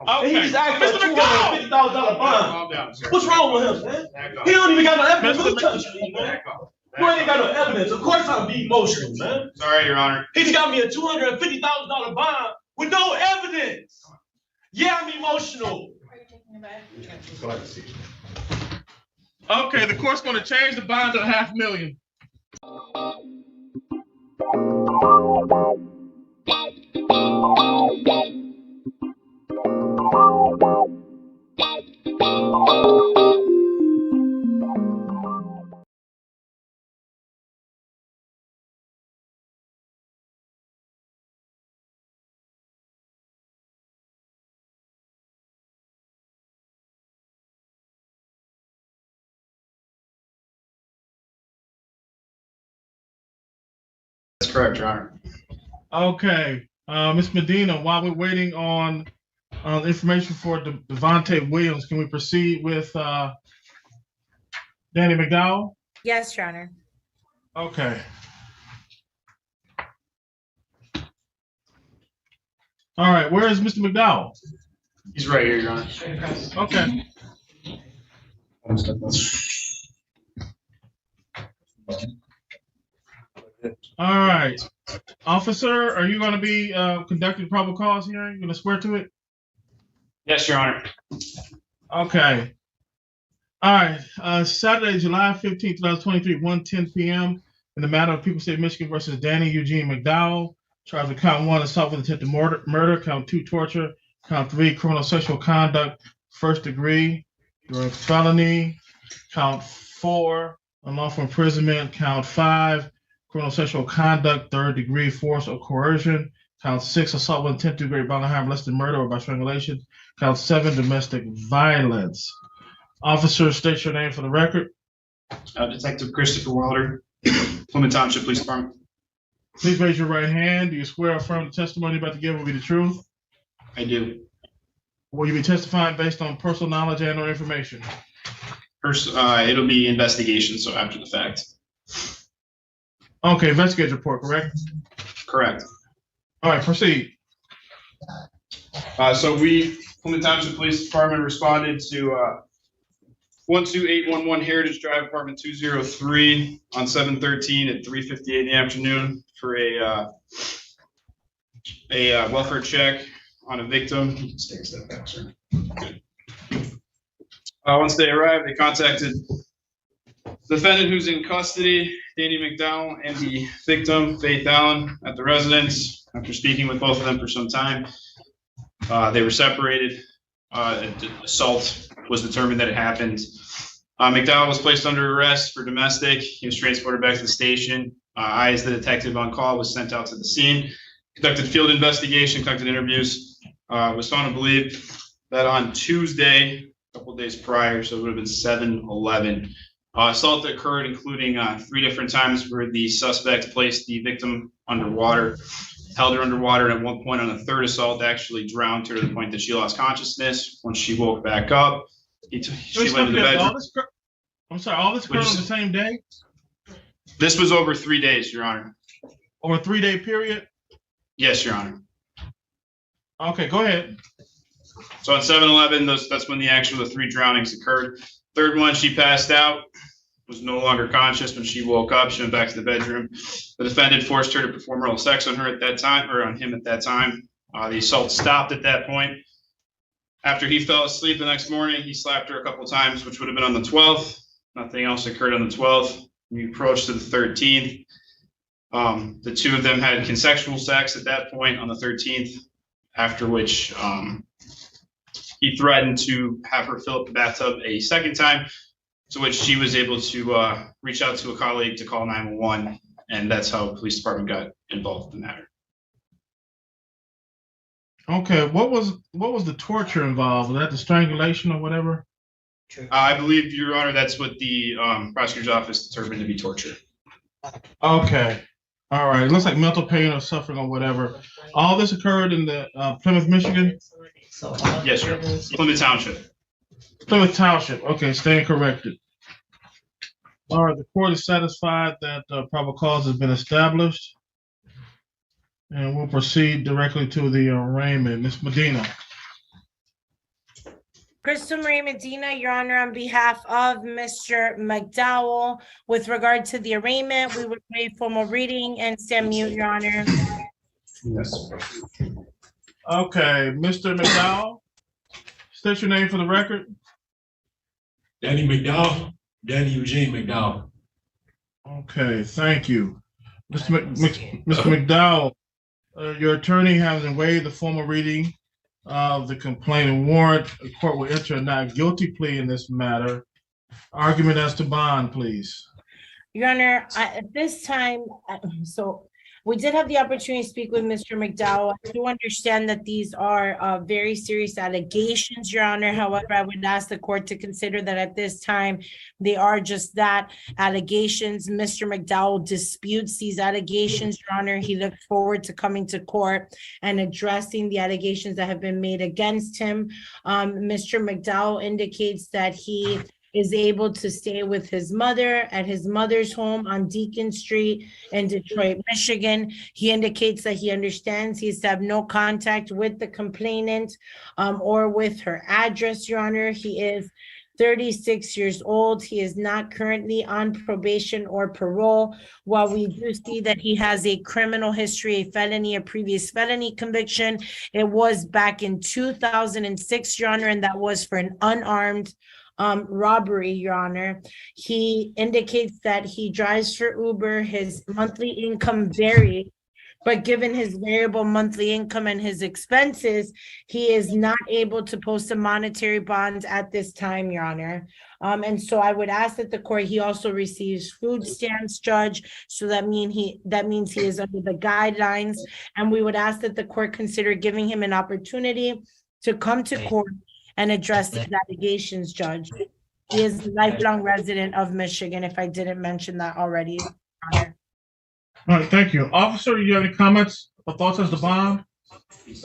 Okay. And he's asking for a $250,000 bond. Calm down, sir. What's wrong with him, man? He don't even got no evidence. Who touched me, man? You ain't got no evidence. Of course I'll be emotional, man. Sorry, Your Honor. He just got me a $250,000 bond with no evidence. Yeah, I'm emotional. Okay, the court's going to change the bond to $500,000. That's correct, Your Honor. Okay, Ms. Medina, while we're waiting on information for Devontae Williams, can we proceed with Danny McDowell? Yes, Your Honor. Okay. All right, where is Mr. McDowell? He's right here, Your Honor. Okay. All right. Officer, are you going to be conducting probable cause hearing? You going to swear to it? Yes, Your Honor. Okay. All right. Saturday, July 15th, 2023, 1:10 p.m. in the matter of People State of Michigan versus Danny Eugene McDowell. Charged with count 1, assault with intent to murder, count 2, torture, count 3, criminal sexual conduct, first degree, felony, count 4, unlawful imprisonment, count 5, criminal sexual conduct, third degree, force or coercion, count 6, assault with intent to great bodily harm less than murder or by strangulation, count 7, domestic violence. Officer, state your name for the record. Detective Christopher Wilder, Plymouth Township Police Department. Please raise your right hand. Do you swear or affirm the testimony you're about to give will be the truth? I do. Will you be testifying based on personal knowledge and or information? First, it'll be investigation, so after the fact. Okay, investigative report, correct? Correct. All right, proceed. So we, Plymouth Township Police Department, responded to 12811 Heritage Drive, Apartment 203 on 7/13 at 3:58 in the afternoon for a welfare check on a victim. You can take a step back, sir. Good. Once they arrived, they contacted the defendant who's in custody, Danny McDowell, and the victim, Faith Allen, at the residence. After speaking with both of them for some time, they were separated. Assault was determined that it happened. McDowell was placed under arrest for domestic. He was transported back to the station. I, as the detective on call, was sent out to the scene, conducted field investigation, conducted interviews. Was found to believe that on Tuesday, a couple of days prior, so it would have been 7/11, assault occurred, including 3 different times where the suspect placed the victim underwater, held her underwater, and at one point on the third assault actually drowned her to the point that she lost consciousness. Once she woke back up, she went to the bedroom. I'm sorry, all this occurred on the same day? This was over 3 days, Your Honor. Over a 3-day period? Yes, Your Honor. Okay, go ahead. So on 7/11, that's when the 3 drownings occurred. Third one, she passed out, was no longer conscious. When she woke up, she went back to the bedroom. The defendant forced her to perform oral sex on her at that time, or on him at that time. The assault stopped at that point. After he fell asleep the next morning, he slapped her a couple times, which would have been on the 12th. Nothing else occurred on the 12th. We approached to the 13th. The 2 of them had consensual sex at that point on the 13th, after which he threatened to have her fill up the bathtub a second time, to which she was able to reach out to a colleague to call 911, and that's how the police department got involved in the matter. Okay, what was the torture involved? Was that the strangulation or whatever? I believe, Your Honor, that's what the prosecutor's office determined to be torture. Okay. All right. It looks like mental pain or suffering or whatever. All this occurred in the Plymouth, Michigan? Yes, sir. Plymouth Township. Plymouth Township. Okay, stand corrected. All right. The court is satisfied that probable cause has been established. And we'll proceed directly to the arraignment. Ms. Medina. Crystal Marie Medina, Your Honor, on behalf of Mr. McDowell, with regard to the arraignment, we would waive formal reading and stand mute, Your Honor. Yes. Okay, Mr. McDowell, state your name for the record. Danny McDowell, Danny Eugene McDowell. Okay, thank you. Mr. McDowell, your attorney having waived the formal reading of the complaint and warrant, the court will enter a not guilty plea in this matter. Argument as to bond, please. Your Honor, at this time, so we did have the opportunity to speak with Mr. McDowell. I do understand that these are very serious allegations, Your Honor. However, I would ask the court to consider that at this time, they are just that, allegations. Mr. McDowell disputes these allegations, Your Honor. He looks forward to coming to court and addressing the allegations that have been made against him. Mr. McDowell indicates that he is able to stay with his mother at his mother's home on Deacon Street in Detroit, Michigan. He indicates that he understands he is to have no contact with the complainant or with her address, Your Honor. He is 36 years old. He is not currently on probation or parole. While we do see that he has a criminal history, a felony, a previous felony conviction, it was back in 2006, Your Honor, and that was for an unarmed robbery, Your Honor. He indicates that he drives for Uber. His monthly income varies, but given his variable monthly income and his expenses, he is not able to post a monetary bond at this time, Your Honor. And so I would ask that the court, he also receives food stamps, Judge, so that means he is under the guidelines. And we would ask that the court consider giving him an opportunity to come to court and address these allegations, Judge. He is a lifelong resident of Michigan, if I didn't mention that already. All right, thank you. Officer, you have any comments or thoughts as to bond? Yes,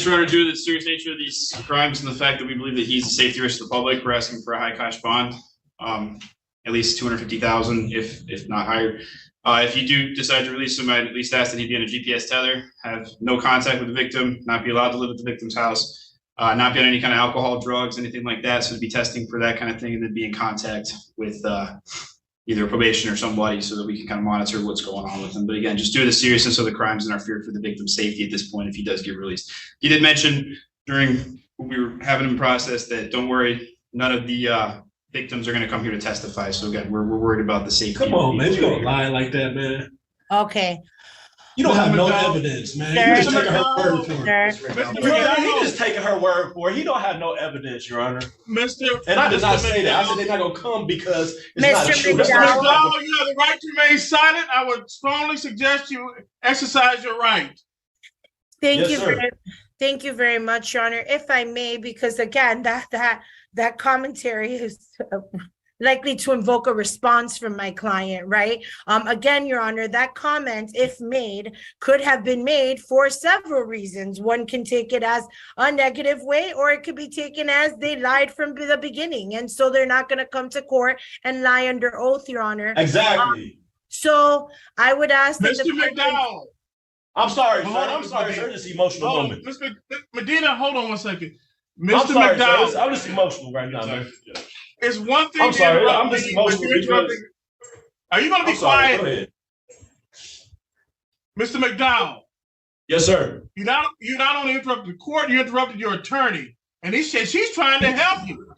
Your Honor, due to the serious nature of these crimes and the fact that we believe that he's a safety risk to the public, we're asking for a high cash bond, at least $250,000, if not higher. If you do decide to release him, I'd at least ask that he be on a GPS tether, have no contact with the victim, not be allowed to live at the victim's house, not be on any kind of alcohol, drugs, anything like that. So to be testing for that kind of thing, and then be in contact with either probation or somebody so that we can kind of monitor what's going on with him. But again, just due to the seriousness of the crimes and our fear for the victim's safety at this point, if he does get released. He did mention during when we were having him process that don't worry, none of the victims are going to come here to testify. So again, we're worried about the safety. Come on, man. You don't lie like that, man. Okay. You don't have no evidence, man. You're just taking her word for it. He just taking her word for it. He don't have no evidence, Your Honor. And I did not say that. I said they're not going to come because it's not true. Mr. McDowell, you have the right to remain silent. I would strongly suggest you exercise your right. Thank you very much, Your Honor. If I may, because again, that commentary is likely to invoke a response from my client, right? Again, Your Honor, that comment, if made, could have been made for several reasons. One can take it as a negative way, or it could be taken as they lied from the beginning, and so they're not going to come to court and lie under oath, Your Honor. Exactly. So I would ask that Mr. McDowell. I'm sorry, sir. I'm sorry, sir. This emotional moment. Mr. Medina, hold on one second. Mr. McDowell. I'm just emotional right now, man. It's one thing. I'm sorry. I'm just emotional. Are you going to be quiet? Go ahead. Mr. McDowell. Yes, sir. You not only interrupted the court, you interrupted your attorney. And he said she's trying to help you.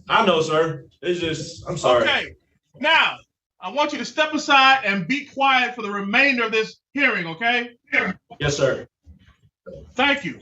I know, sir. It's just, I'm sorry. Okay. Now, I want you to step aside and be quiet for the remainder of this hearing, okay? Yes, sir. Thank you.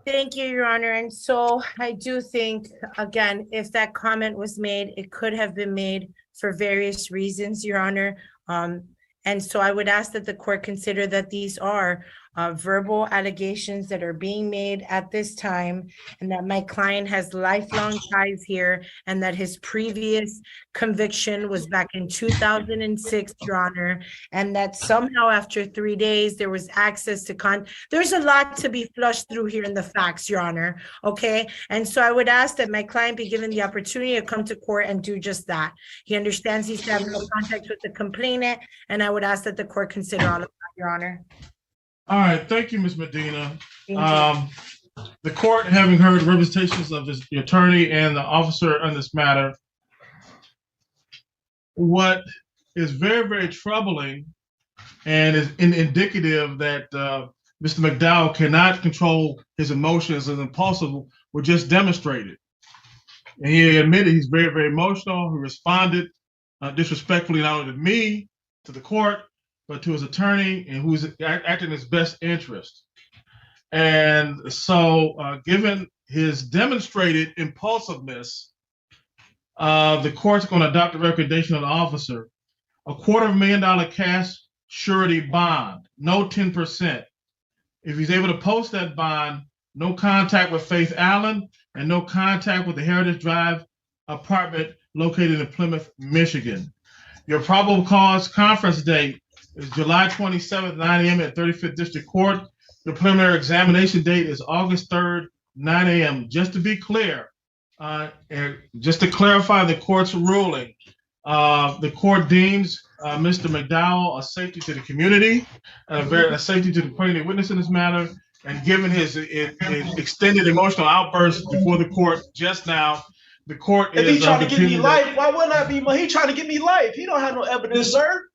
Thank you, Your Honor. And so I do think, again, if that comment was made, it could have been made for various reasons, Your Honor. And so I would ask that the court consider that these are verbal allegations that are being made at this time, and that my client has lifelong ties here, and that his previous conviction was back in 2006, Your Honor, and that somehow after 3 days there was access to there's a lot to be flushed through here in the facts, Your Honor, okay? And so I would ask that my client be given the opportunity to come to court and do just that. He understands he's having no contact with the complainant, and I would ask that the court consider all of that, Your Honor. All right, thank you, Ms. Medina. The court, having heard representations of the attorney and the officer on this matter, what is very, very troubling and is indicative that Mr. McDowell cannot control his emotions and impulsive were just demonstrated. And he admitted he's very, very emotional. He responded disrespectfully not only to me, to the court, but to his attorney, and who's acting in his best interest. And so, given his demonstrated impulsiveness, the court's going to adopt the recommendation of the officer, a $250,000 cash surety bond, no 10%. If he's able to post that bond, no contact with Faith Allen and no contact with the Heritage Drive apartment located in Plymouth, Michigan. Your probable cause conference date is July 27th, 9 a.m. at 35th District Court. The preliminary examination date is August 3rd, 9 a.m. Just to be clear, and just to clarify the court's ruling, the court deems Mr. McDowell a safety to the community, a safety to the community witness in this matter, and given his extended emotional outburst before the court just now, the court if is. He trying to give me life, why wouldn't I be? He trying to give me life. He don't have no evidence, sir.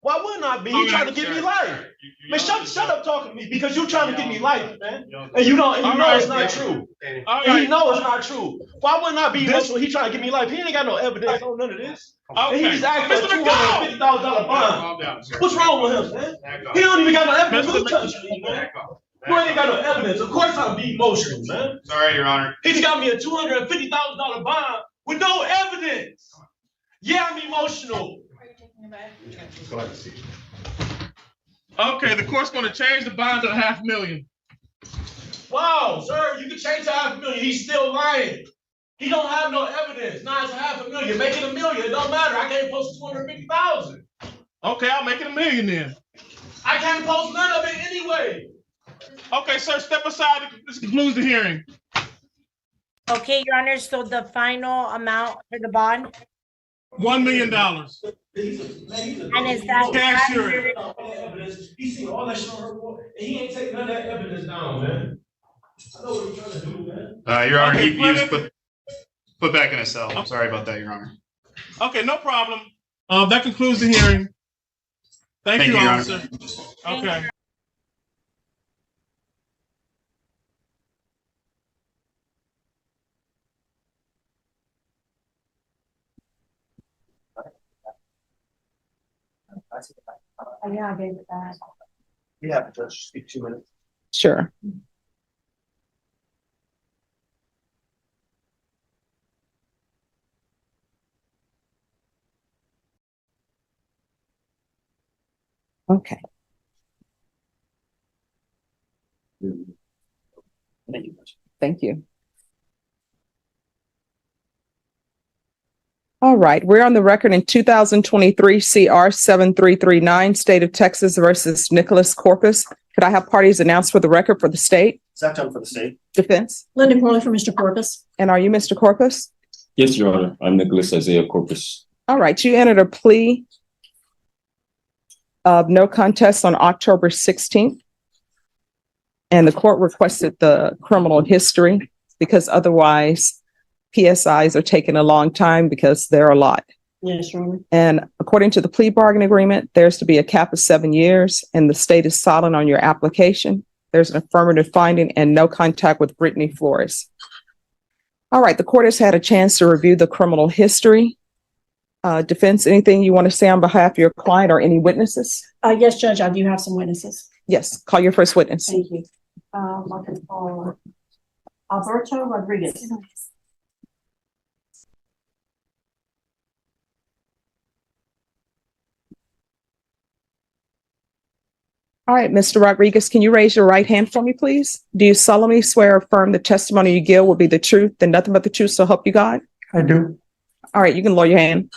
Why wouldn't I be? He trying to give me life. Man, shut up talking to me because you trying to give me life, man. And you know it's not true. And he know it's not true. Why wouldn't I be emotional? He trying to give me life. He ain't got no evidence on none of this. And he's asking for a $250,000 bond. What's wrong with him, man? He don't even got no evidence. Who touched me, man? You ain't got no evidence. Of course I'll be emotional, man. Sorry, Your Honor. He just got me a $250,000 bond with no evidence. Yeah, I'm emotional. Okay, the court's going to change the bond to $500,000. Wow, sir, you can change to $500,000. He's still lying. He don't have no evidence. Now it's $500,000. Make it $1 million. It don't matter. I can't post 250,000. Okay, I'll make it $1 million then. I can't post none of it anyway. Okay, sir, step aside. This concludes the hearing. Okay, Your Honor, so the final amount for the bond? $1 million. And is that cash surety? He's seen all that shit on her wall, and he ain't taking none of that evidence down, man. I know what he's trying to do, man. Your Honor, Okay, he was put back in a cell. I'm sorry about that, Your Honor. Okay, no problem. That concludes the hearing. Thank you, Your officer. Okay. Yeah, I gave it back. Yeah, Judge, speak 2 minutes. Sure. Okay. Thank you. All right, we're on the record in 2023 CR 7339, State of Texas versus Nicholas Corpus. Could I have parties announced for the record for the state? Second for the state. Defense. Linda Corley for Mr. Corpus. And are you Mr. Corpus? Yes, Your Honor. I'm Nicholas Isaiah Corpus. All right, you entered a plea of no contest on October 16th. And the court requested the criminal history because otherwise PSIs are taking a long time because there are a lot. Yes, Your Honor. And according to the plea bargain agreement, there's to be a cap of 7 years and the state is silent on your application. There's an affirmative finding and no contact with Brittany Flores. All right, the court has had a chance to review the criminal history. Defense, anything you want to say on behalf of your client or any witnesses? Yes, Judge, I do have some witnesses. Yes, call your first witness. Thank you. I can call Alberto Rodriguez. All right, Mr. Rodriguez, can you raise your right hand for me, please? Do you solemnly swear or affirm the testimony you give will be the truth and nothing but the truth, so help you God? I do. All right, you can lower your hand.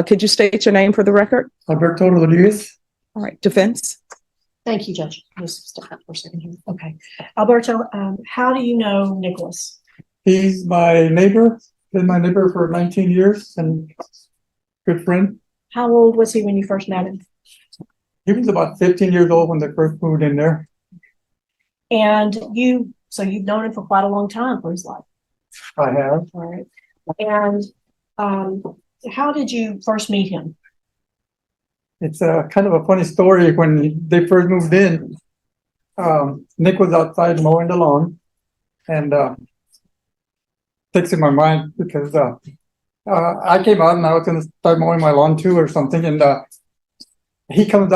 Could you state your name for the record? Alberto Rodriguez. All right, defense. Thank you, Judge. Just step up for a second here. Okay. Alberto, how do you know Nicholas? He's my neighbor. Been my neighbor for 19 years and good friend. How old was he when you first met him? He was about 15 years old when they first moved in there. And so you've known him for quite a long time for his life. I have. All right. And how did you first meet him? It's a kind of a funny story. When they first moved in, Nick was outside mowing the lawn and fixing my mind because I came out and I was going to start mowing my lawn too or something. And he comes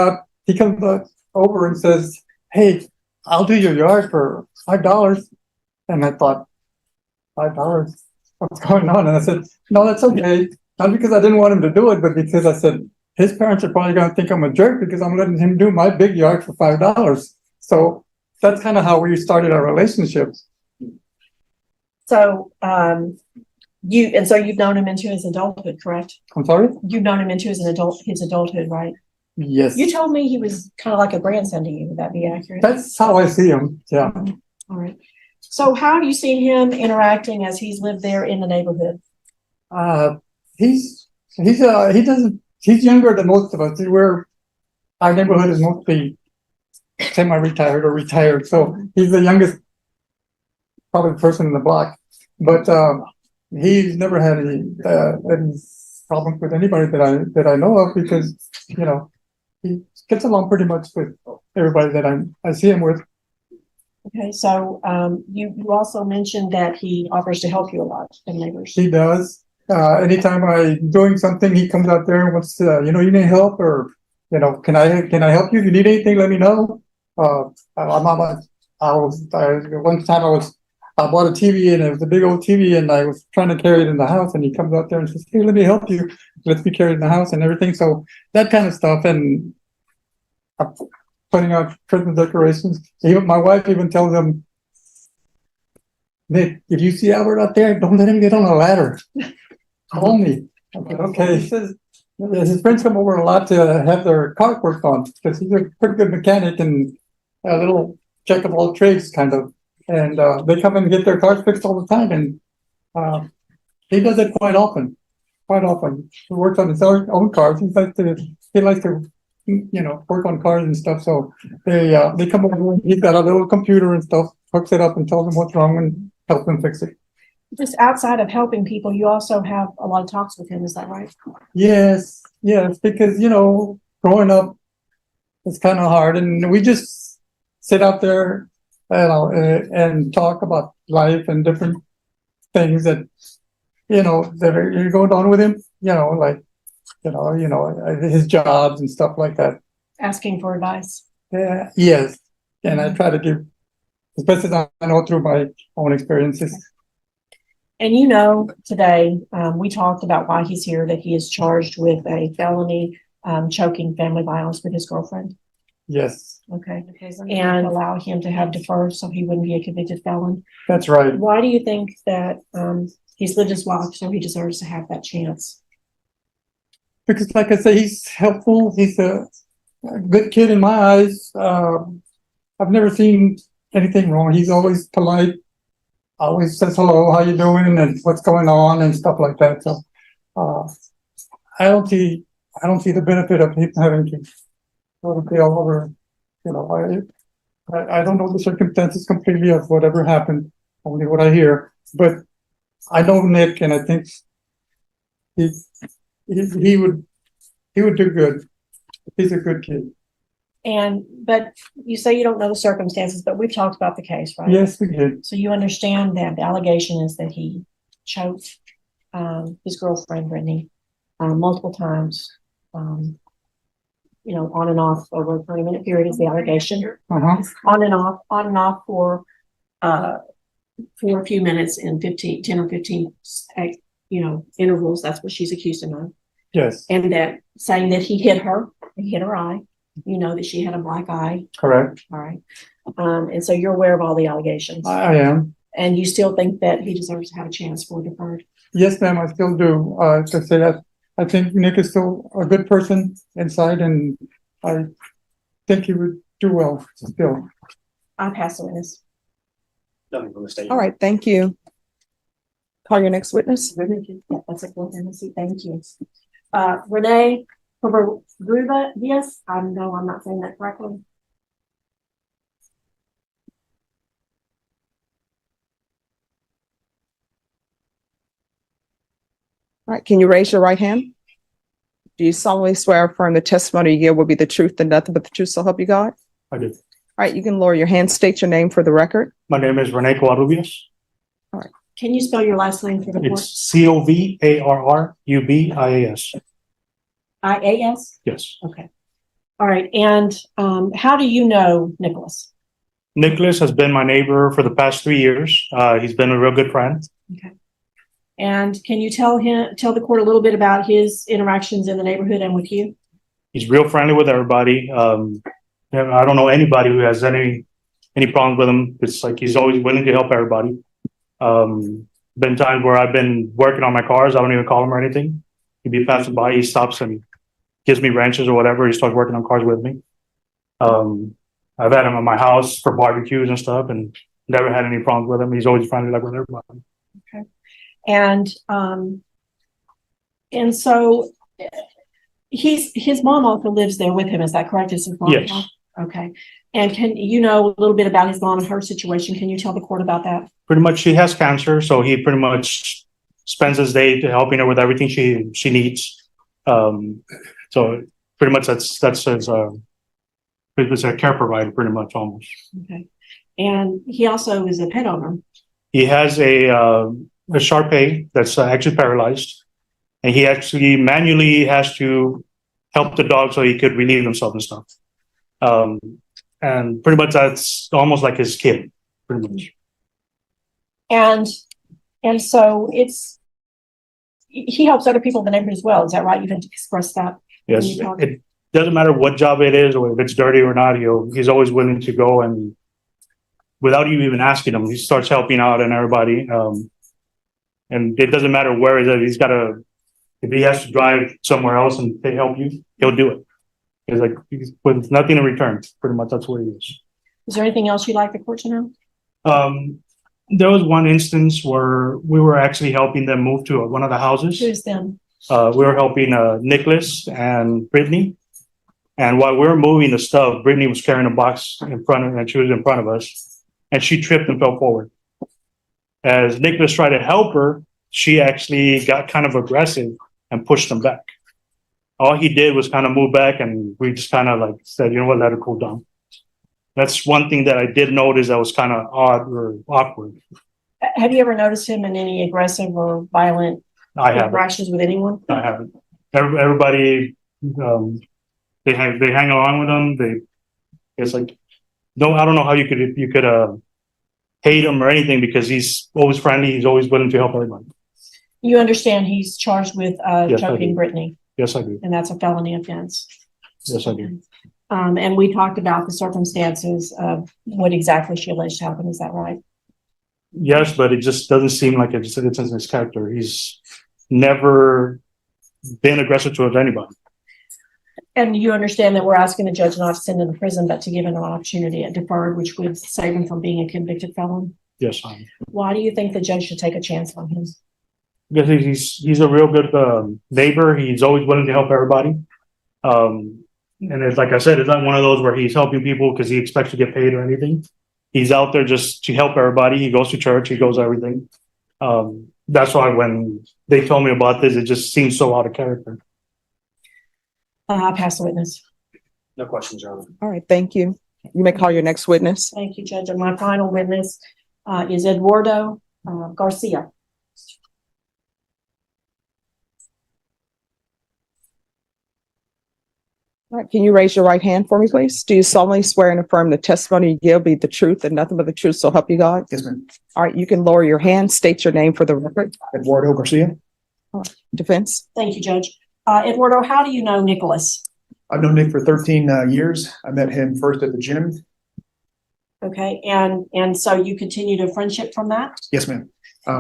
over and says, "Hey, I'll do your yard for $5. And I thought, $5? What's going on? And I said, "No, that's okay." Not because I didn't want him to do it, but because I said, his parents are probably going to think I'm a jerk because I'm letting him do my big yard for $5. So that's kind of how we started our relationship. So you've known him into his adulthood, correct? I'm sorry? You've known him into his adulthood, right? Yes. You told me he was kind of like a grandson to you. Would that be accurate? That's how I see him. Yeah. All right. So how have you seen him interacting as he's lived there in the neighborhood? He's younger than most of us. Our neighborhood is mostly semi-retired or retired. So he's the youngest probably person in the block. But he's never had any problems with anybody that I know of because, you know, he gets along pretty much with everybody that I see him with. Okay, so you also mentioned that he offers to help you a lot, the neighbors. He does. Anytime I'm doing something, he comes out there and wants to, you need help, or can I help you? If you need anything, let me know. One time I bought a TV and it was a big old TV and I was trying to carry it in the house and he comes out there and says, "Hey, let me help you. Let's be carried in the house," and everything. So that kind of stuff. And putting out Christmas decorations. Even my wife even tells him, "Nick, if you see Albert out there, don't let him get on a ladder. Call me." Okay. He says his friends come over a lot to have their car worked on because he's a pretty good mechanic and a little jack of all trades kind of. And they come and get their cars fixed all the time. And he does it quite often. He works on his own cars. He likes to work on cars and stuff. So they come over. He's got a little computer and stuff, hooks it up and tells them what's wrong and helps them fix it. Just outside of helping people, you also have a lot of talks with him. Is that right? Yes, because growing up, it's kind of hard, and we just sit out there, and talk about life and different things that that are going on with him. His jobs and stuff like that. Asking for advice. Yes, and I try to give as best as I know through my own experiences. And today we talked about why he's here, that he is charged with a felony choking family violence with his girlfriend. Yes. Okay. And allow him to have deferred so he wouldn't be a convicted felon. That's right. Why do you think that he's lived his life so he deserves to have that chance? Because like I say, he's helpful. He's a good kid in my eyes. I've never seen anything wrong. He's always polite. Always says hello, how you doing, and what's going on, and stuff like that. So, I don't see the benefit of him having to go to jail over. I don't know the circumstances completely of whatever happened. Only what I hear, but I know Nick, and I think he would do good. He's a good kid. But you say you don't know the circumstances, but we've talked about the case, right? Yes, we did. So you understand that the allegation is that he choked his girlfriend, Brittany, multiple times, on and off over a 30-minute period is the allegation. On and off for a few minutes in 10 or 15, intervals. That's what she's accused him of. Yes. And that saying that he hit her eye. That she had a black eye. Correct. All right. And so you're aware of all the allegations. I am. And you still think that he deserves to have a chance for deferred? Yes, ma'am, I still do. To say that I think Nick is still a good person inside, and I think he would do well still. I'll pass the witness. All right, thank you. Call your next witness. Yeah, that's a court Tennessee. Thank you. Renee Gruba, yes, I know I'm not saying that correctly. All right, can you raise your right hand? Do you solemnly swear or affirm the testimony you give will be the truth and nothing but the truth, so help you God? I do. All right, you can lower your hand, state your name for the record. My name is Rene Covarrubias. Can you spell your last name for the board? It's Covarrubias. IAS? Yes. Okay. All right. And how do you know Nicholas? Nicholas has been my neighbor for the past 3 years. He's been a real good friend. Okay. And can you tell the court a little bit about his interactions in the neighborhood and with you? He's real friendly with everybody. I don't know anybody who has any problems with him. It's like he's always willing to help everybody. Been times where I've been working on my cars. I don't even call him or anything. He'd be passing by. He stops and gives me wrenches or whatever. He starts working on cars with me. I've had him at my house for barbecues and stuff, and never had any problems with him. He's always friendly like with everybody. Okay. And so his mom also lives there with him. Is that correct? Is his mom? Yes. Okay. And can you know a little bit about his mom and her situation? Can you tell the court about that? Pretty much, she has cancer, so he pretty much spends his day to helping her with everything she needs. So pretty much that's his it's a care provider, pretty much almost. Okay. And he also is a pet owner. He has a Shar-Pei that's actually paralyzed, and he actually manually has to help the dog so he could relieve himself and stuff. And pretty much that's almost like his kid, pretty much. And so he helps other people in the neighborhood as well. Is that right? You've expressed that. Yes. It doesn't matter what job it is or if it's dirty or not. He's always willing to go, and without you even asking him, he starts helping out and everybody. And it doesn't matter where it is. If he has to drive somewhere else and they help you, he'll do it. It's like with nothing in return. Pretty much that's what he is. Is there anything else you'd like the court to know? There was one instance where we were actually helping them move to one of the houses. Who's them? We were helping Nicholas and Brittany. And while we were moving the stuff, Brittany was carrying a box in front of, and she was in front of us, and she tripped and fell forward. As Nicholas tried to help her, she actually got kind of aggressive and pushed him back. All he did was kind of move back, and we just kind of like said, you know what, let her cool down. That's one thing that I did notice that was kind of odd or awkward. Have you ever noticed him in any aggressive or violent interactions with anyone? I haven't. Everybody, they hang along with him. It's like, no, I don't know how you could hate him or anything, because he's always friendly. He's always willing to help everybody. You understand he's charged with choking Brittany? Yes, I do. And that's a felony offense? Yes, I do. And we talked about the circumstances of what exactly she alleged happened. Is that right? Yes, but it just doesn't seem like it's in his character. He's never been aggressive towards anybody. And you understand that we're asking the judge not to send him to prison, but to give him an opportunity at deferred, which would save him from being a convicted felon? Yes, I am. Why do you think the judge should take a chance on him? Because he's a real good neighbor. He's always willing to help everybody. And it's like I said, it's not one of those where he's helping people because he expects to get paid or anything. He's out there just to help everybody. He goes to church. He goes everything. That's why when they told me about this, it just seems so out of character. I'll pass the witness. No questions, Your Honor. All right, thank you. You may call your next witness. Thank you, Judge. And my final witness is Eduardo Garcia. All right, can you raise your right hand for me, please? Do you solemnly swear and affirm the testimony you give be the truth and nothing but the truth, so help you God? Yes, ma'am. All right, you can lower your hand, state your name for the record. Eduardo Garcia. Defense. Thank you, Judge. Eduardo, how do you know Nicholas? I've known Nick for 13 years. I met him first at the gym. Okay, and so you continued a friendship from that? Yes, ma'am.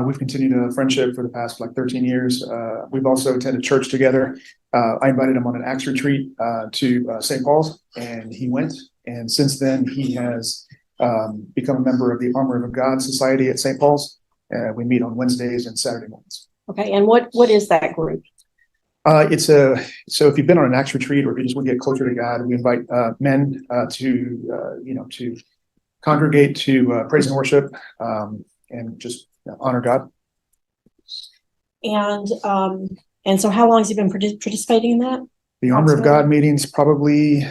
We've continued a friendship for the past 13 years. We've also attended church together. I invited him on an Acts retreat to St. Paul's, and he went. And since then, he has become a member of the Armor of God Society at St. Paul's. We meet on Wednesdays and Saturday mornings. Okay, and what is that group? So if you've been on an Acts retreat, or if you just want to get closer to God, we invite men to congregate to praise and worship and just honor God. And so how long has he been participating in that? The Armor of God meetings, probably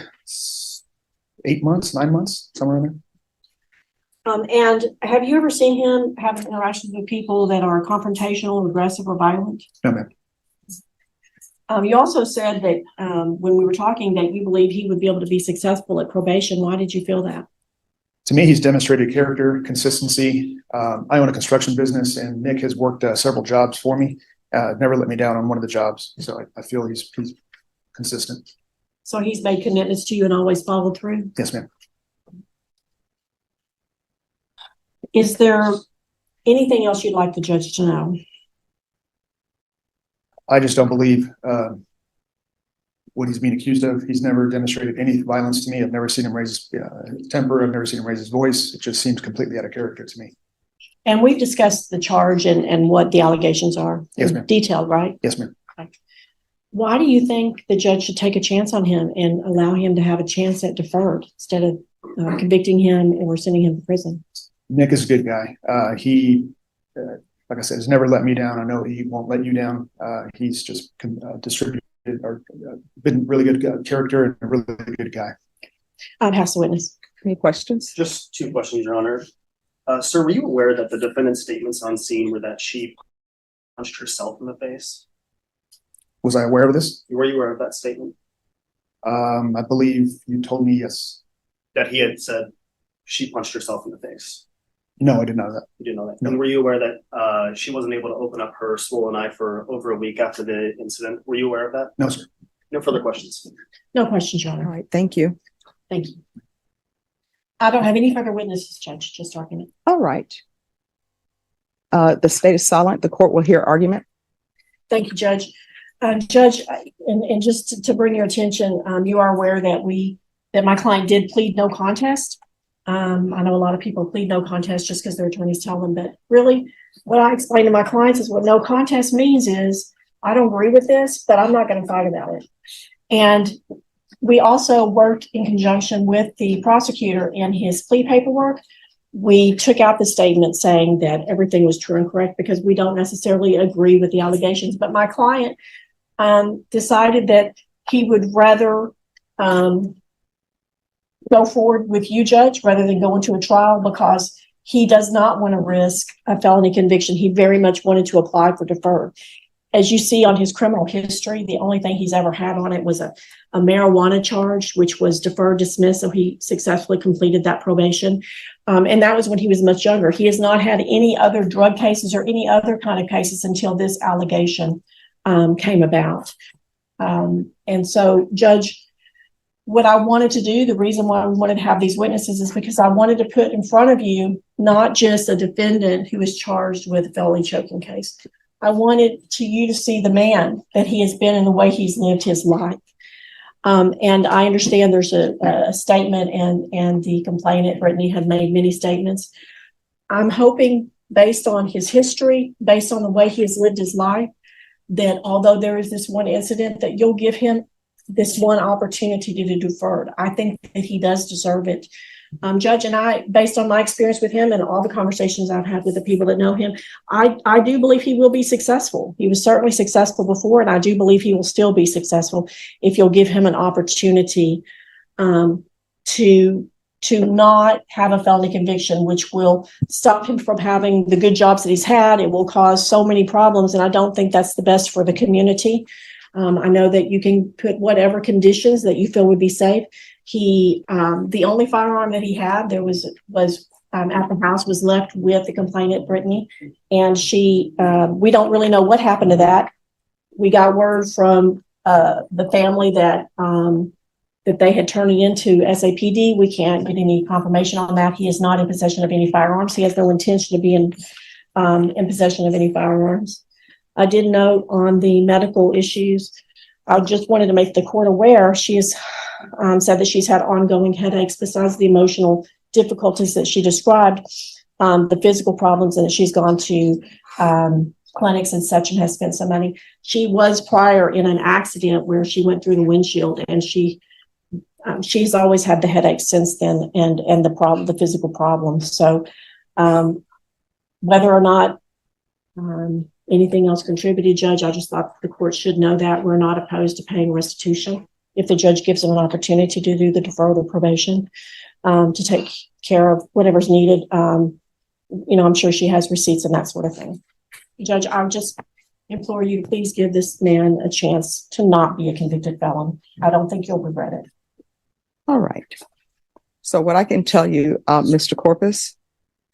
8 months, 9 months, somewhere in there. And have you ever seen him have interactions with people that are confrontational, aggressive, or violent? No, ma'am. You also said that when we were talking that you believe he would be able to be successful at probation. Why did you feel that? To me, he's demonstrated character, consistency. I own a construction business, and Nick has worked several jobs for me. Never let me down on one of the jobs. So I feel he's consistent. So he's made commitments to you and always followed through? Yes, ma'am. Is there anything else you'd like the judge to know? I just don't believe what he's being accused of. He's never demonstrated any violence to me. I've never seen him raise his temper. I've never seen him raise his voice. It just seems completely out of character to me. And we've discussed the charge and what the allegations are. Yes, ma'am. Detailed, right? Yes, ma'am. Why do you think the judge should take a chance on him and allow him to have a chance at deferred instead of convicting him or sending him to prison? Nick is a good guy. He, like I said, has never let me down. I know he won't let you down. He's just distributed or been really good character and a really good guy. I'll pass the witness. Any questions? Just 2 questions, Your Honor. Sir, were you aware that the defendant's statements on scene were that she punched herself in the face? Was I aware of this? Were you aware of that statement? I believe you told me yes. That he had said she punched herself in the face? No, I did not know that. You didn't know that? No. And were you aware that she wasn't able to open up her swollen eye for over a week after the incident? Were you aware of that? No, sir. No further questions. No questions, Your Honor. All right, thank you. Thank you. I don't have any further witnesses, Judge, just argument. All right. The state is silent. The court will hear argument. Thank you, Judge. Judge, and just to bring your attention, you are aware that my client did plead no contest. I know a lot of people plead no contest just because their attorneys tell them, but really what I explain to my clients is what no contest means is I don't agree with this, but I'm not going to fight about it. And we also worked in conjunction with the prosecutor in his plea paperwork. We took out the statement saying that everything was true and correct because we don't necessarily agree with the allegations. But my client decided that he would rather go forward with you, Judge, rather than go into a trial because he does not want to risk a felony conviction. He very much wanted to apply for deferred. As you see on his criminal history, the only thing he's ever had on it was a marijuana charge, which was deferred dismissed. So he successfully completed that probation. And that was when he was much younger. He has not had any other drug cases or any other kind of cases until this allegation came about. And so, Judge, what I wanted to do, the reason why I wanted to have these witnesses is because I wanted to put in front of you not just a defendant who is charged with a felony choking case. I wanted you to see the man that he has been and the way he's lived his life. And I understand there's a statement and the complainant, Brittany, had made many statements. I'm hoping based on his history, based on the way he has lived his life, that although there is this one incident, that you'll give him this one opportunity to defer. I think that he does deserve it. Judge, and I, based on my experience with him and all the conversations I've had with the people that know him, I do believe he will be successful. He was certainly successful before, and I do believe he will still be successful if you'll give him an opportunity to not have a felony conviction, which will stop him from having the good jobs that he's had. It will cause so many problems, and I don't think that's the best for the community. I know that you can put whatever conditions that you feel would be safe. He, the only firearm that he had, there was at the house was left with the complainant, Brittany, and she, we don't really know what happened to that. We got word from the family that they had turned it into SAPD. We can't get any confirmation on that. He is not in possession of any firearms. He has no intention to be in possession of any firearms. I did note on the medical issues, I just wanted to make the court aware, she has said that she's had ongoing headaches besides the emotional difficulties that she described, the physical problems, and that she's gone to clinics and such and has spent some money. She was prior in an accident where she went through the windshield, and she's always had the headaches since then and the physical problems. So whether or not anything else contributed, Judge. I just thought the court should know that we're not opposed to paying restitution if the judge gives them an opportunity to do the deferral of probation, to take care of whatever's needed. I'm sure she has receipts and that sort of thing. Judge, I would just implore you to please give this man a chance to not be a convicted felon. I don't think you'll regret it. All right. So what I can tell you, Mr. Corpus,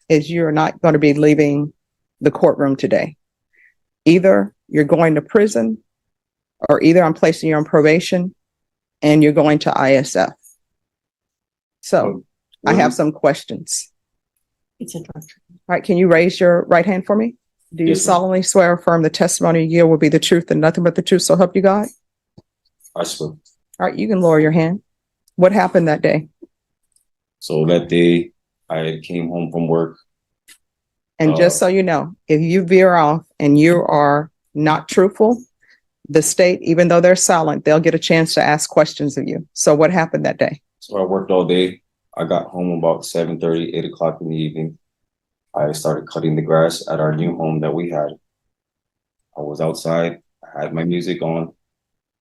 is you're not going to be leaving the courtroom today. Either you're going to prison, or either I'm placing you on probation and you're going to ISF. So I have some questions. It's a drug. All right. Can you raise your right hand for me? Do you Yes, ma'am. solemnly swear or affirm the testimony you give will be the truth and nothing but the truth, so help you God? I swear. All right. You can lower your hand. What happened that day? So that day, I came home from work. And just so you know, if you veer off and you are not truthful, the state, even though they're silent, they'll get a chance to ask questions of you. So what happened that day? So I worked all day. I got home about 7:30, 8 o'clock in the evening. I started cutting the grass at our new home that we had. I was outside. I had my music on.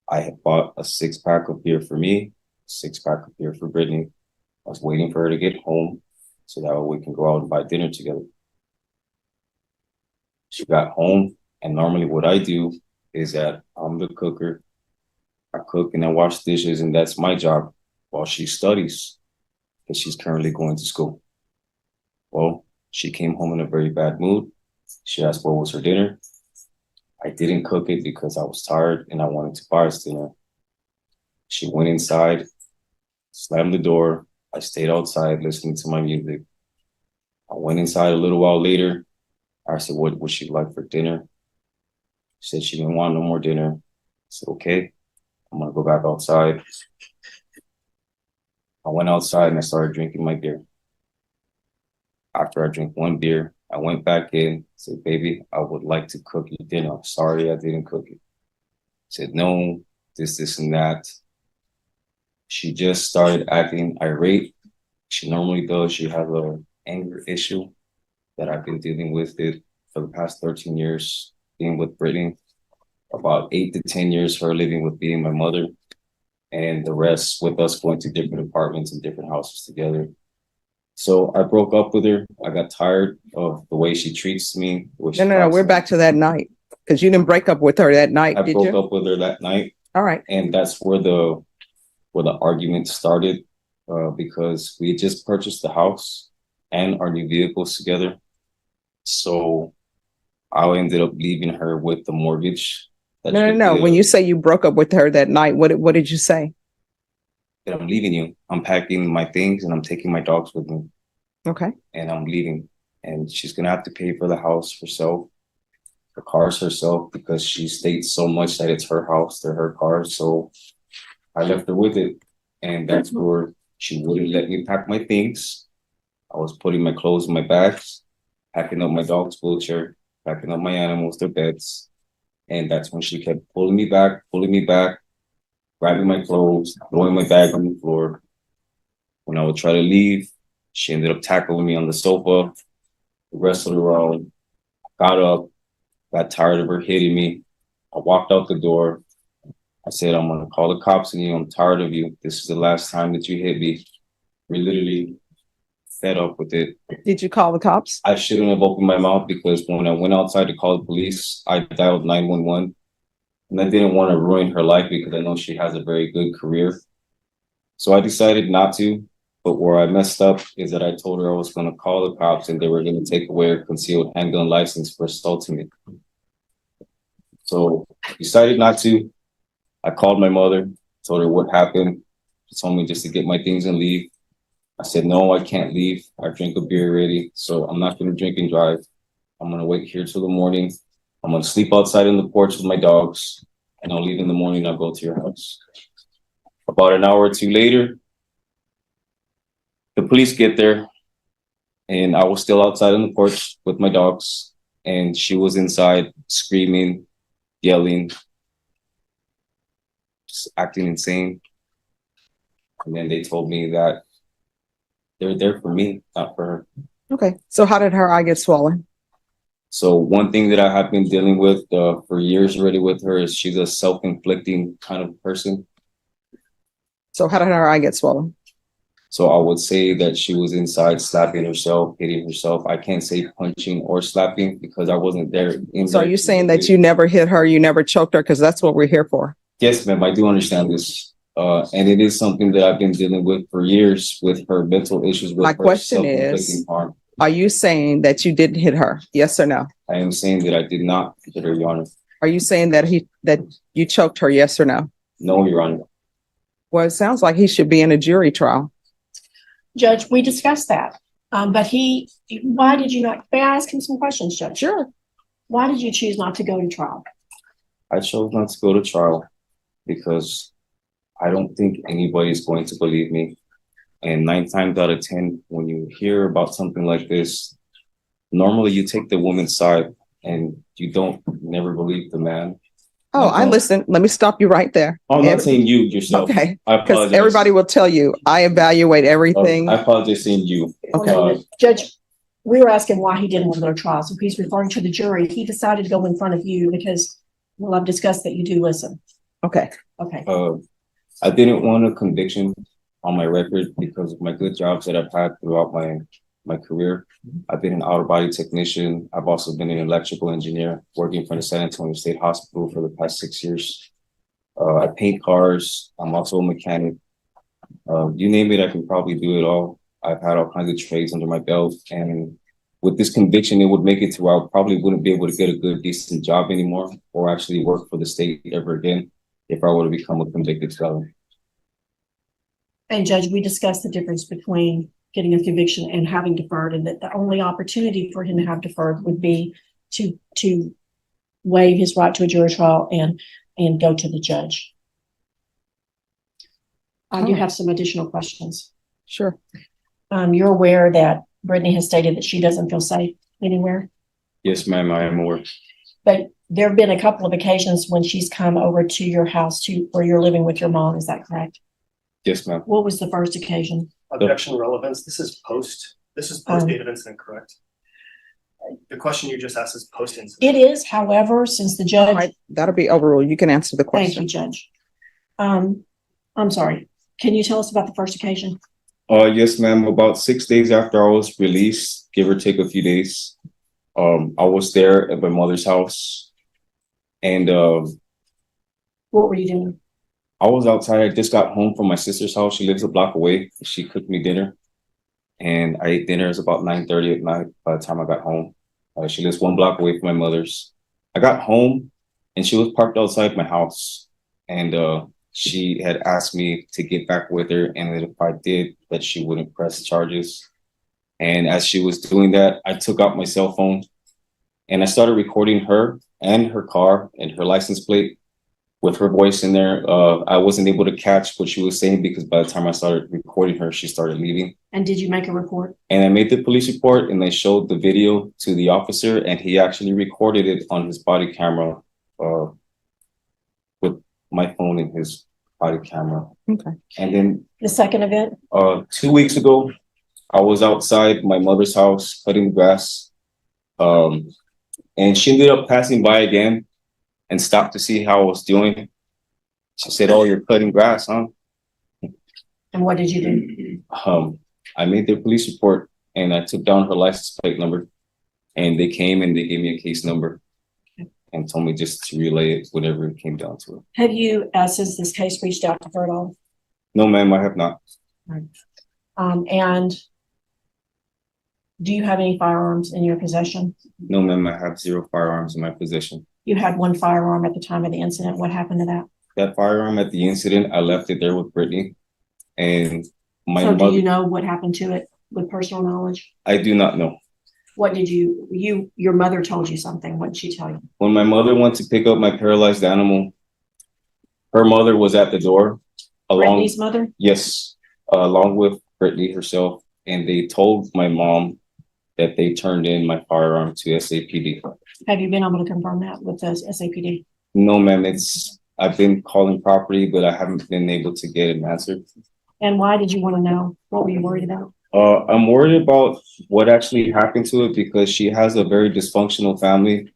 I had bought a 6-pack of beer for me, a 6-pack of beer for Brittany. I was waiting for her to get home so that we can go out and buy dinner together. She got home, and normally what I do is that I'm the cooker. I cook and I wash dishes, and that's my job while she studies, because she's currently going to school. Well, she came home in a very bad mood. She asked what was her dinner. I didn't cook it because I was tired and I wanted to buy us dinner. She went inside, slammed the door. I stayed outside listening to my music. I went inside a little while later. I said, what would she like for dinner? She said she didn't want no more dinner. I said, okay, I'm gonna go back outside. I went outside and I started drinking my beer. After I drank one beer, I went back in, said, baby, I would like to cook you dinner. I'm sorry I didn't cook it. Said, no, this, and that. She just started acting irate. She normally does. She has an anger issue that I've been dealing with it for the past 13 years, being with Brittany. About 8 to 10 years, her living with me and my mother, and the rest with us going to different apartments and different houses together. So I broke up with her. I got tired of the way she treats me. No. We're back to that night, because you didn't break up with her that night, did you? I broke up with her that night. All right. And that's where the argument started, because we had just purchased the house and our new vehicles together. So I ended up leaving her with the mortgage. No. When you say you broke up with her that night, what did you say? That I'm leaving you. I'm packing my things and I'm taking my dogs with me. Okay. And I'm leaving. And she's gonna have to pay for the house herself, the cars herself, because she states so much that it's her house, they're her cars. So I left her with it. And that's where she wouldn't let me pack my things. I was putting my clothes in my bags, packing up my dog's wheelchair, packing up my animals, their beds. And that's when she kept pulling me back, grabbing my clothes, throwing my bag on the floor. When I would try to leave, she ended up tackling me on the sofa, wrestled around, got up, got tired of her hitting me. I walked out the door. I said, I'm going to call the cops on you. I'm tired of you. This is the last time that you hit me. We're literally fed up with it. Did you call the cops? I shouldn't have opened my mouth, because when I went outside to call the police, I dialed 911. And I didn't want to ruin her life, because I know she has a very good career. So I decided not to. But where I messed up is that I told her I was going to call the cops and they were going to take away her concealed handgun license for assaulting me. So I decided not to. I called my mother, told her what happened. She told me just to get my things and leave. I said, no, I can't leave. I drank a beer already, so I'm not going to drink and drive. I'm going to wait here till the morning. I'm going to sleep outside on the porch with my dogs, and I'll leave in the morning and I'll go to your house. About an hour or two later, the police get there, and I was still outside on the porch with my dogs, and she was inside screaming, yelling, just acting insane. And then they told me that they're there for me, not for her. Okay. So how did her eye get swollen? So one thing that I have been dealing with for years already with her is she's a self-inflicting kind of person. So how did her eye get swollen? So I would say that she was inside slapping herself, hitting herself. I can't say punching or slapping because I wasn't there. So are you saying that you never hit her, you never choked her? Because that's what we're here for. Yes, ma'am, I do understand this. And it is something that I've been dealing with for years with her mental issues. With My her question is, self-inflicting harm. are you saying that you didn't hit her? Yes or no? I am saying that I did not hit her, Your Honor. Are you saying that you choked her? Yes or no? No, Your Honor. Well, it sounds like he should be in a jury trial. Judge, we discussed that. But why did you not, may I ask him some questions, Judge? Sure. Why did you choose not to go to trial? I chose not to go to trial because I don't think anybody's going to believe me. And 9 times out of 10, when you hear about something like this, normally you take the woman's side and you don't never believe the man. Oh, I listen. Let me stop you right there. I'm not saying you yourself. Okay. I Because apologize. everybody will tell you, I evaluate everything. I apologize saying you. Okay. Judge, we were asking why he didn't want to go to trial. So he's referring to the jury. He decided to go in front of you because, well, I've discussed that you do listen. Okay. Okay. I didn't want a conviction on my record because of my good jobs that I've had throughout my career. I've been an outer body technician. I've also been an electrical engineer working for the San Antonio State Hospital for the past 6 years. I paint cars. I'm also a mechanic. You name it, I can probably do it all. I've had all kinds of trades under my belt. And with this conviction, it would make it to where I probably wouldn't be able to get a good, decent job anymore or actually work for the state ever again if I were to become a convicted felon. And Judge, we discussed the difference between getting a conviction and having deferred, and that the only opportunity for him to have deferred would be to waive his right to a jury trial and go to the judge. I do have some additional questions. Sure. You're aware that Brittany has stated that she doesn't feel safe anywhere? Yes, ma'am, I am aware. But there have been a couple of occasions when she's come over to your house where you're living with your mom. Is that correct? Yes, ma'am. What was the first occasion? Objection relevance. This is post date of incident, correct? The question you just asked is post incident. It is, however, since the judge. All right, that'll be overruled. You can answer the Thank question. you, Judge. I'm sorry. Can you tell us about the first occasion? Yes, ma'am. About 6 days after I was released, give or take a few days, I was there at my mother's house, and What were you doing? I was outside. I just got home from my sister's house. She lives a block away. She cooked me dinner, and I ate dinner. It was about 9:30 at night by the time I got home. She lives 1 block away from my mother's. I got home, and she was parked outside my house, and she had asked me to get back with her, and that if I did, that she wouldn't press charges. And as she was doing that, I took out my cell phone, and I started recording her and her car and her license plate with her voice in there. I wasn't able to catch what she was saying because by the time I started recording her, she started leaving. And did you make a report? And I made the police report, and I showed the video to the officer, and he actually recorded it on his body camera with my phone in his body camera. Okay. And then The second event? 2 weeks ago, I was outside my mother's house cutting grass. And she ended up passing by again and stopped to see how I was doing. She said, "Oh, you're cutting grass, huh?" And what did you do? I made the police report, and I took down her license plate number, and they came and they gave me a case number and told me just to relay it whenever it came down to it. Have you, since this case, reached out to her at all? No, ma'am, I have not. And do you have any firearms in your possession? No, ma'am, I have 0 firearms in my possession. You had 1 firearm at the time of the incident. What happened to that? That firearm at the incident, I left it there with Brittany. And my So mother, do you know what happened to it with personal knowledge? I do not know. What did your mother told you something. What did she tell you? When my mother went to pick up my paralyzed animal, her mother was at the door. Brittany's mother? Yes, along with Brittany herself. And they told my mom that they turned in my firearm to SAPD. Have you been able to confirm that with the SAPD? No, ma'am. I've been calling property, but I haven't been able to get an answer. And why did you want to know? What were you worried about? I'm worried about what actually happened to it because she has a very dysfunctional family,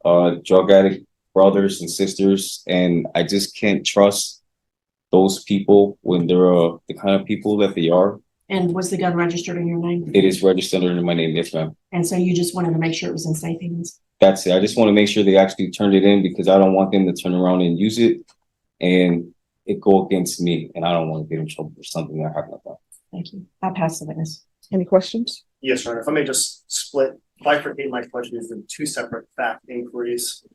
drug addict brothers and sisters, and I just can't trust those people when they're the kind of people that they are. And was the gun registered in your name? It is registered under my name, yes, ma'am. And so you just wanted to make sure it was in safe hands? That's it. I just want to make sure they actually turned it in because I don't want them to turn around and use it and it go against me, and I don't want to get in trouble for something that happened like that. Thank you. I'll pass the witness. Any questions? Yes, Your Honor. If I may just bifurcate my questions into two separate fact inquiries.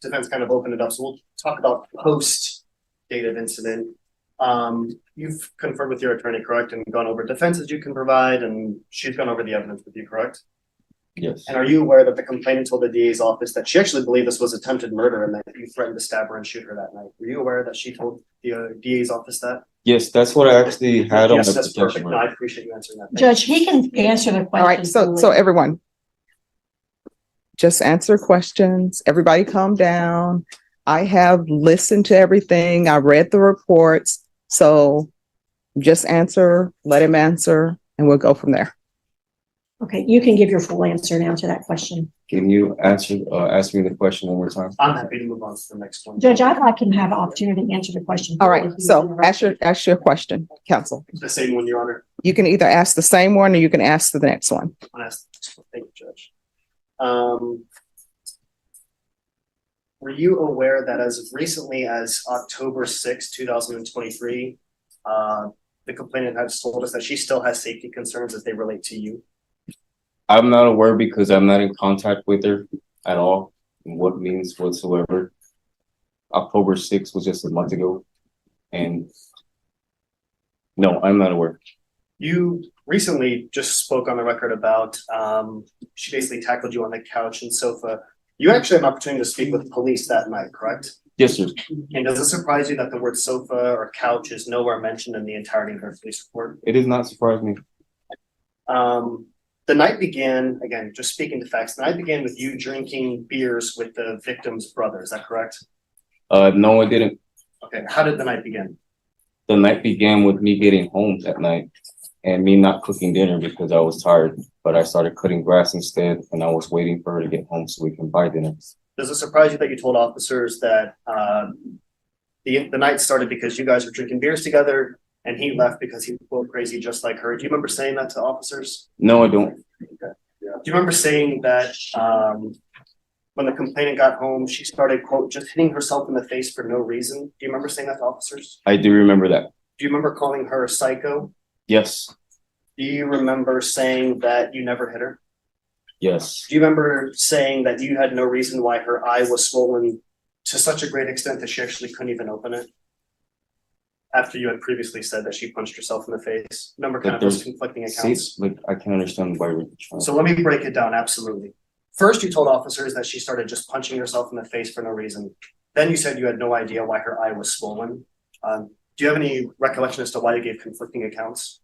Defense kind of opened it up, so we'll talk about post date of incident. You've conferred with your attorney, correct, and gone over defenses you can provide, and she's gone over the evidence with you, correct? Yes. And are you aware that the complainant told the DA's office that she actually believed this was attempted murder and that you threatened to stab her and shoot her that night? Were you aware that she told the DA's office that? Yes, that's what I actually had on Yes, my that's perfect. protection No, I order. appreciate you answering that. Thank Judge, he can answer the question. All right, so everyone, just answer questions. Everybody calm down. I have listened to everything. I read the reports. So just answer, let him answer, and we'll go from there. Okay, you can give your full answer now to that question. Can you ask me the question one more time? I'm happy to move on to the next one. Judge, I'd like him to have an opportunity to answer the question. All right, so ask your question, counsel. The same one, Your Honor. You can either ask the same one or you can ask the next one. I'll ask the next one. Thank you, Judge. Were you aware that as recently as October 6, 2023, the complainant has told us that she still has safety concerns as they relate to you? I'm not aware because I'm not in contact with her at all, in what means whatsoever. October 6th was just a month ago, and no, I'm not aware. You recently just spoke on the record about she basically tackled you on the couch and sofa. You actually had an opportunity to speak with police that night, correct? Yes, sir. And does it surprise you that the word sofa or couch is nowhere mentioned in the entirety of her police report? It does not surprise me. The night began, again, just speaking to facts, the night began with you drinking beers with the victim's brother, is that correct? No, it didn't. Okay, how did the night begin? The night began with me getting home that night and me not cooking dinner because I was tired, but I started cutting grass instead, and I was waiting for her to get home so we can buy dinner. Does it surprise you that you told officers that the night started because you guys were drinking beers together and he left because he was quote crazy just like her? Do you remember saying that to officers? No, I don't. Okay. Yeah. Do you remember saying that when the complainant got home, she started quote just hitting herself in the face for no reason? Do you remember saying that to officers? I do remember that. Do you remember calling her a psycho? Yes. Do you remember saying that you never hit her? Yes. Do you remember saying that you had no reason why her eye was swollen to such a great extent that she actually couldn't even open it? After you had previously said that she punched herself in the face. Remember kind of those conflicting accounts? Like, I can't understand why you're trying. So let me break it down, absolutely. First, you told officers that she started just punching herself in the face for no reason. Then you said you had no idea why her eye was swollen. Do you have any recollection as to why you gave conflicting accounts?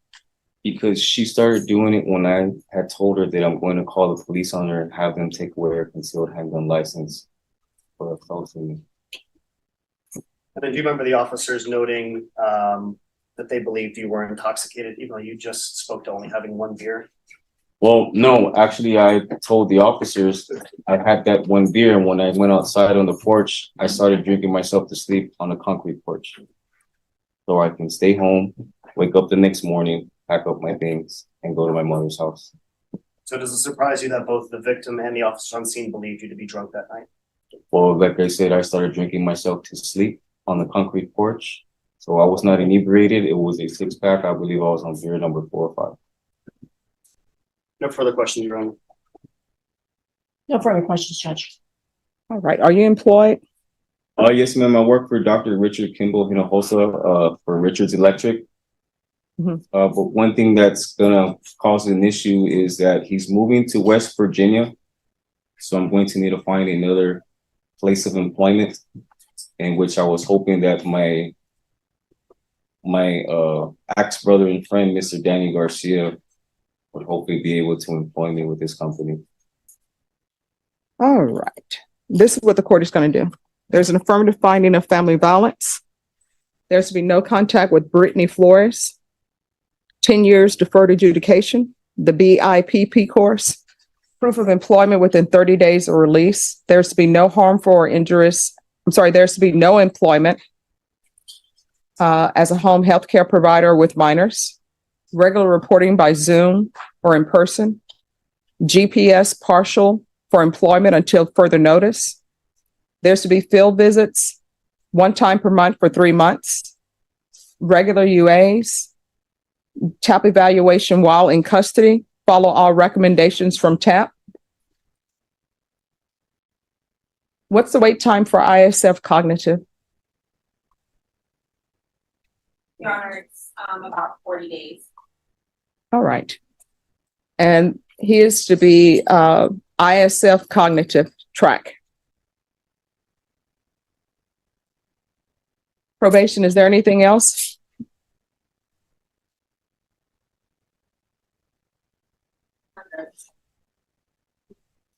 Because she started doing it when I had told her that I'm going to call the police on her and have them take away her concealed handgun license for assaulting me. And then do you remember the officers noting that they believed you were intoxicated, even though you just spoke to only having one beer? Well, no, actually, I told the officers I had that one beer, and when I went outside on the porch, I started drinking myself to sleep on a concrete porch. So I can stay home, wake up the next morning, pack up my things, and go to my mother's house. So does it surprise you that both the victim and the officer on scene believed you to be drunk that night? Well, like I said, I started drinking myself to sleep on the concrete porch. So I was not inebriated. It was a 6-pack. I believe I was on beer number 4 or 5. No further questions, Your Honor. No further questions, Judge. All right, are you employed? Yes, ma'am. I work for Dr. Richard Kimball, Hinojosa, for Richards Electric. But one thing that's gonna cause an issue is that he's moving to West Virginia. So I'm going to need to find another place of employment, in which I was hoping that my ex-brother and friend, Mr. Danny Garcia, would hopefully be able to employ me with this company. All right. This is what the court is going to do. There's an affirmative finding of family violence. There's to be no contact with Brittany Flores. 10 years deferred adjudication, the BIPP course, proof of employment within 30 days of release. There's to be no harmful or injurious, there's to be no employment as a home healthcare provider with minors, regular reporting by Zoom or in person, GPS partial for employment until further notice. There's to be field visits one time per month for 3 months, regular UAs, TAP evaluation while in custody, follow all recommendations from TAP. What's the wait time for ISF cognitive? Your Honor, it's about 40 days. All right. And he is to be ISF cognitive track. Probation, is there anything else?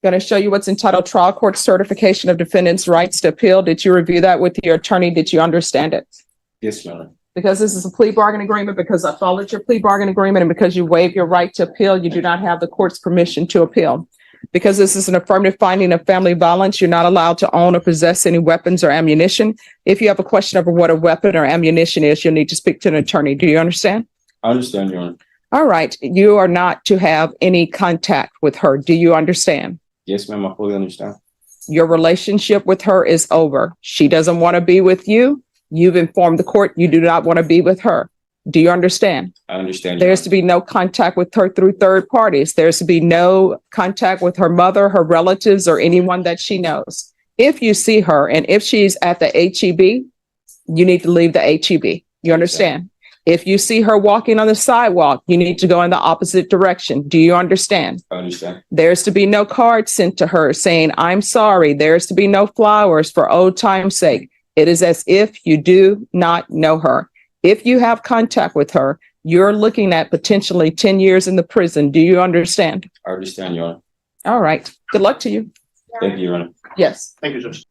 Going to show you what's entitled Trial Court Certification of Defendant's Rights to Appeal. Did you review that with your attorney? Did you understand it? Yes, Your Honor. Because this is a plea bargain agreement, because I followed your plea bargain agreement, and because you waive your right to appeal, you do not have the court's permission to appeal. Because this is an affirmative finding of family violence, you're not allowed to own or possess any weapons or ammunition. If you have a question over what a weapon or ammunition is, you'll need to speak to an attorney. Do you understand? I understand, Your Honor. All right. You are not to have any contact with her. Do you understand? Yes, ma'am, I fully understand. Your relationship with her is over. She doesn't want to be with you. You've informed the court you do not want to be with her. Do you understand? I understand. There's to be no contact with her through third parties. There's to be no contact with her mother, her relatives, or anyone that she knows. If you see her and if she's at the HEB, you need to leave the HEB. You understand? If you see her walking on the sidewalk, you need to go in the opposite direction. Do you understand? I understand. There's to be no card sent to her saying, I'm sorry. There's to be no flowers for old time's sake. It is as if you do not know her. If you have contact with her, you're looking at potentially 10 years in the prison. Do you understand? I understand, Your Honor. All right. Good luck to you. Thank you, Your Honor. Yes. Thank you, Judge.